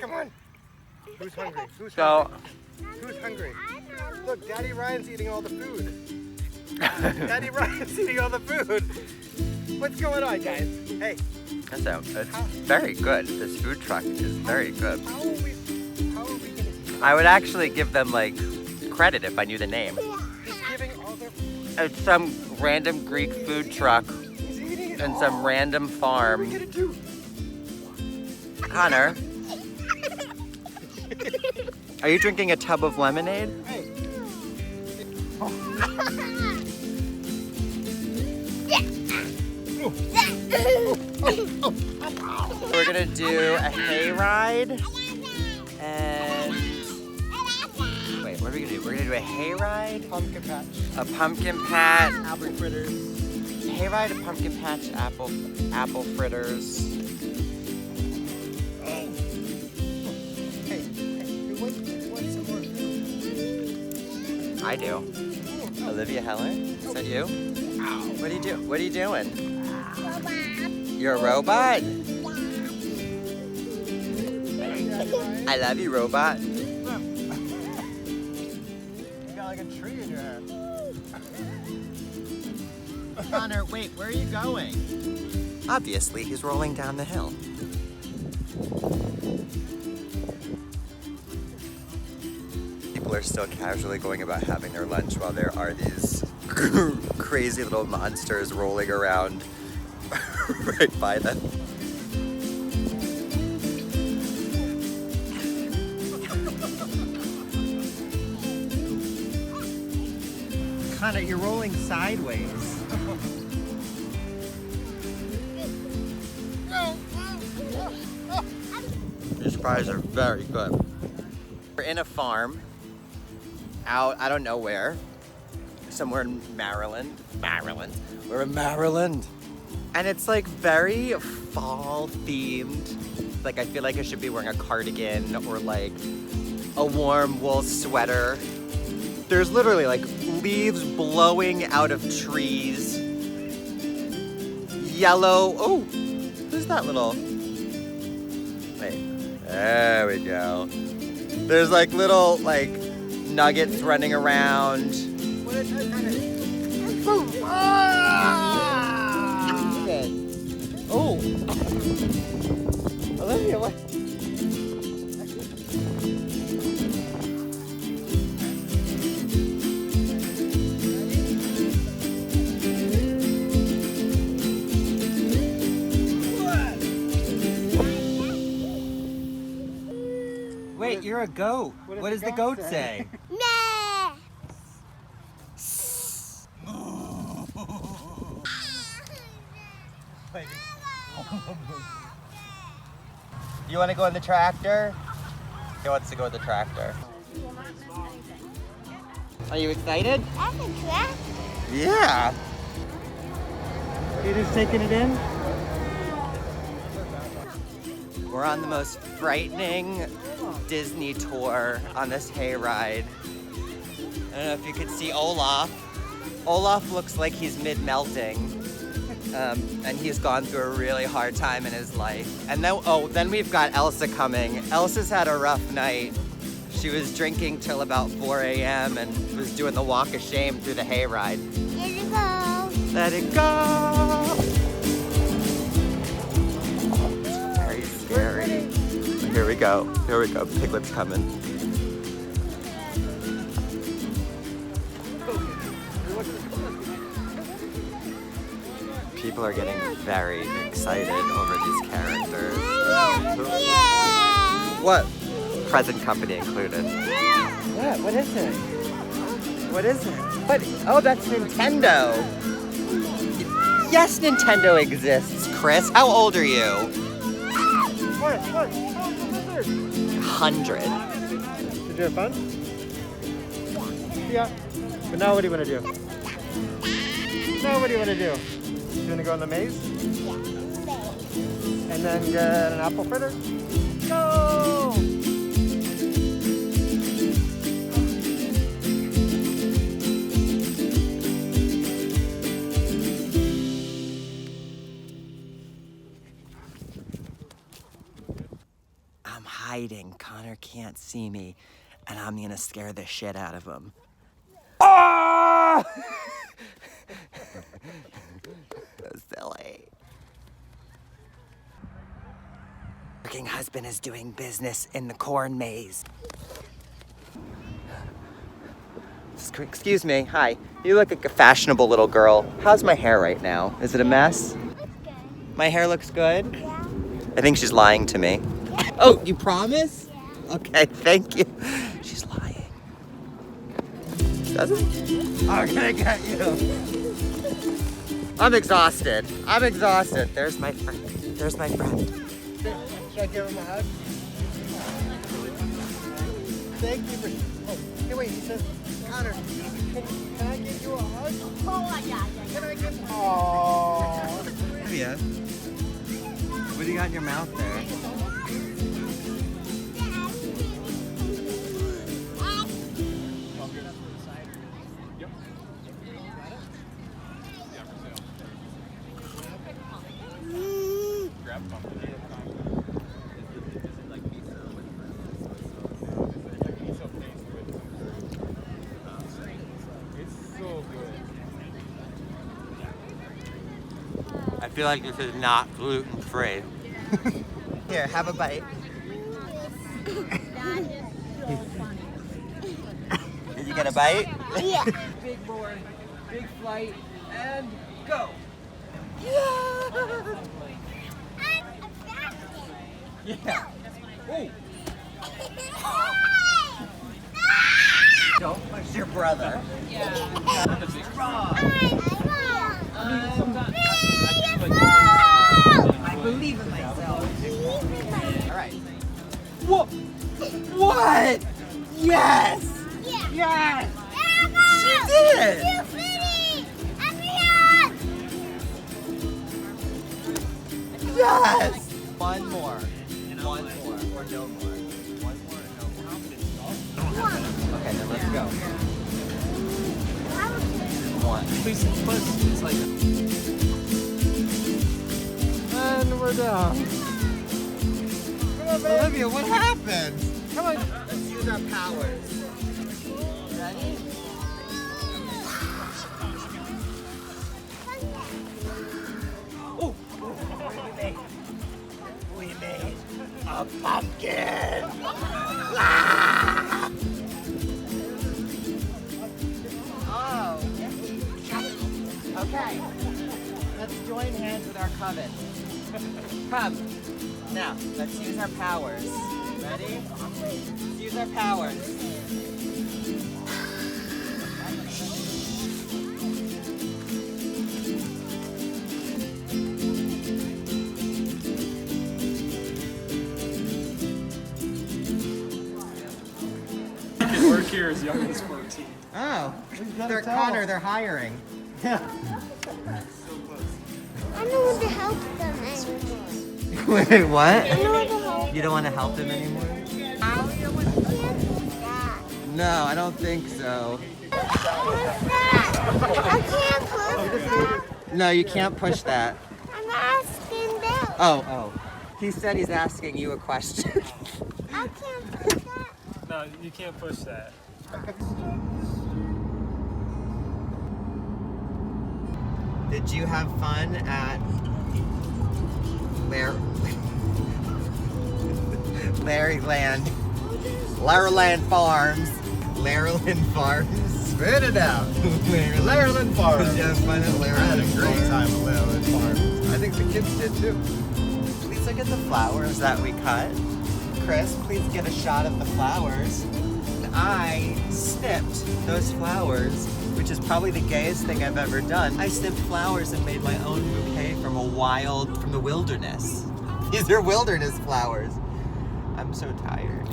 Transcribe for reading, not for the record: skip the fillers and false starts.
Come on. Who's hungry? Who's hungry? Who's hungry? Look, Daddy Ryan's eating all the food. Daddy Ryan's eating all the food. What's going on, guys? Hey. It's very good. This food truck is very good. How are we gonna... I would actually give them like credit if I knew the name. He's giving all their... It's some random Greek food truck He's eating it in all. some random farm. What are we gonna do? Connor, are you drinking a tub of lemonade? Hey. We're gonna do a hayride and wait, what are we gonna do? We're gonna do a hayride, Pumpkin patch. a pumpkin patch, Apple fritters. hayride, a pumpkin patch, apple fritters. Hey, who wants some more? I do. Olivia Heller, is that you? What do you do? What are you doing? You're a robot? I love you, robot. You got like a tree in your hair. Connor, wait, where are you going? Obviously, he's rolling down the hill. People are still casually going about having their lunch while there are these crazy little monsters rolling around right by them. Connor, you're rolling sideways. These fries are very good. We're in a farm out, I don't know where, somewhere in Maryland. We're in Maryland. And it's like very fall themed. Like I feel like I should be wearing a cardigan or like a warm wool sweater. There's literally like leaves blowing out of trees. Yellow, oh, who's that little? Wait, there we go. There's like little like nuggets running around. What is that kind of... Oh, Olivia, what? Wait, you're a goat. What does the goat say? You want to go in the tractor? He wants to go in the tractor. Are you excited? That's a tractor. Yeah. You just taking it in? We're on the most frightening Disney tour on this hayride. I don't know if you could see Olaf. Olaf looks like he's mid-melting. And he's gone through a really hard time in his life. And then we've got Elsa coming. Elsa's had a rough night. She was drinking till about 4 a.m. and was doing the walk of shame through the hayride. Let it go. Let it go! It's very scary. Here we go. Piglet's coming. People are getting very excited over these characters. Yeah. What? Present company included. Yeah, what is it? What is it? What? Oh, that's Nintendo. Yes, Nintendo exists, Chris. How old are you? What? 100. Did you have fun? Yeah. But now what do you want to do? Now what do you want to do? You want to go on the maze? And then get an apple fritter? Go! I'm hiding. Connor can't see me, and I'm gonna scare the shit out of him. Oh! So silly. Working husband is doing business in the corn maze. Excuse me, hi. You look like a fashionable little girl. How's my hair right now? Is it a mess? Looks good. My hair looks good? Yeah. I think she's lying to me. Yeah. Oh, you promise? Yeah. Okay, thank you. She's lying. Doesn't? I'm gonna get you. I'm exhausted. I'm exhausted. There's my friend. There's my friend. Should I give him a hug? Thank you for... Oh, hey, wait, he says, Connor, can I give you a hug? Oh, yeah. Can I give... Aww. Yeah. What do you got in your mouth there? I feel like this is not gluten-free. Here, have a bite. Did you get a bite? Yeah. Big board, big flight, and go! Yeah. Ooh. Don't push your brother. I believe in myself. All right. Whoa! What? Yes! Yes! She did it! Yes! One more. One more. Or no more. One more or no more. Okay, then let's go. One. Please, it's like... And we're down. Come on, babe. Olivia, what happened? Come on. Let's use our powers. Ready? Oh! We made a pumpkin! Ah! Oh. Okay. Let's join hands with our coven. Come. Now, let's use our powers. Ready? Let's use our powers. Work here as young as 14. Oh, they're Connor, they're hiring. I don't want to help them anymore. Wait, what? I don't want to help You don't want to help them anymore? No, I don't think so. What's that? I can't push that. No, you can't push that. I'm asking them. Oh. He said he's asking you a question. I can't push that. No, you can't push that. Did you have fun at Larryland Farms? Larryland Farms? Spit it out. Larryland Farm. Did you have fun at I had a Larryland great Farms? time at Larryland Farm. I think the kids did too. Please look at the flowers that we cut. Chris, please get a shot of the flowers. And I snipped those flowers, which is probably the gayest thing I've ever done. I snipped flowers and made my own bouquet from the wilderness. These are wilderness flowers. I'm so tired.